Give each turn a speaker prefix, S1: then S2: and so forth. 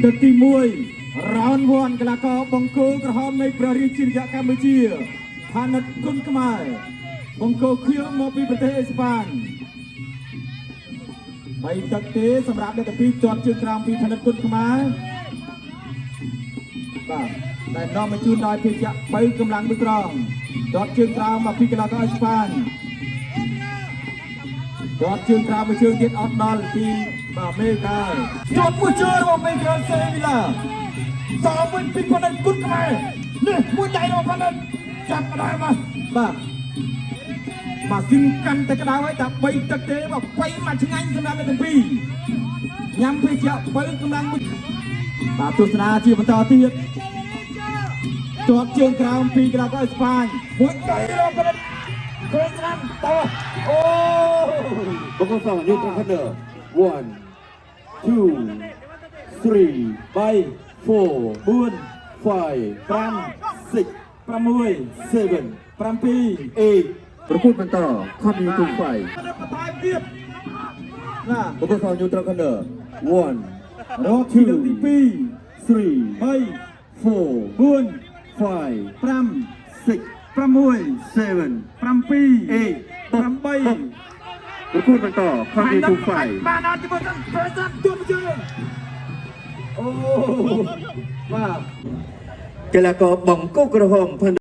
S1: ទឹកទី1រ៉ោនវ៉ាន់កីឡាករបង្គោលក្រហមនៃព្រះរាជាណាចក្រកម្ពុជាផានិតគុណខ្មែរបង្គោលខៀវមកពីប្រទេសអេស្ប៉ាញបីទឹកទេសម្រាប់អ្នកទី2ជាប់ជើងក្រោមពីផានិតគុណខ្មែរបាទដែលនាំមកជូនដោយភេជ្ជៈ3កម្លាំងមួយក្រមជាប់ជើងក្រោមមកពីកីឡាករអេស្ប៉ាញជាប់ជើងក្រោមមួយជើងទៀតអត់ដល់ពីបាទមេដែរជាប់មួយជើងរបស់មេក្រានសេវីឡាតវិញពីផានិតគុណខ្មែរនេះមួយដៃរបស់ផានិតចាប់ផ្ដើមបាទម៉ាស៊ីនកាន់តែក្តៅហើយតែ3ទឹកទេបាទ3មកឆ្ងាញ់សម្រាប់អ្នកទាំងពីរញ៉ាំភេជ្ជៈ3កម្លាំងមួយបាទទស្សនាជាបន្តទៀតជាប់ជើងក្រោមពីកីឡាករអេស្ប៉ាញមួយដៃរបស់ផានិតឃើញស្រាប់តអូ
S2: Bukul sama neutral corner 1 2 3
S1: 3
S2: 4
S1: 4
S2: 5 6
S1: 6
S2: 7
S1: 7
S2: 8ប្រកួតបន្តខំយូទូហ្វៃ
S1: បន្ថែមទៀតណា
S2: Bukul sama neutral corner 1
S1: រកឈឺទី2
S2: 3
S1: 3
S2: 4
S1: 4
S2: 5
S1: 5
S2: 6
S1: 6
S2: 7
S1: 7 8
S2: 8ប្រកួតបន្តខំយូទូហ្វៃ
S1: បានអត់ជាមួយនឹងប្រសិទ្ធទួមជើងអូបាទ
S2: កីឡាករបង្គោលក្រហម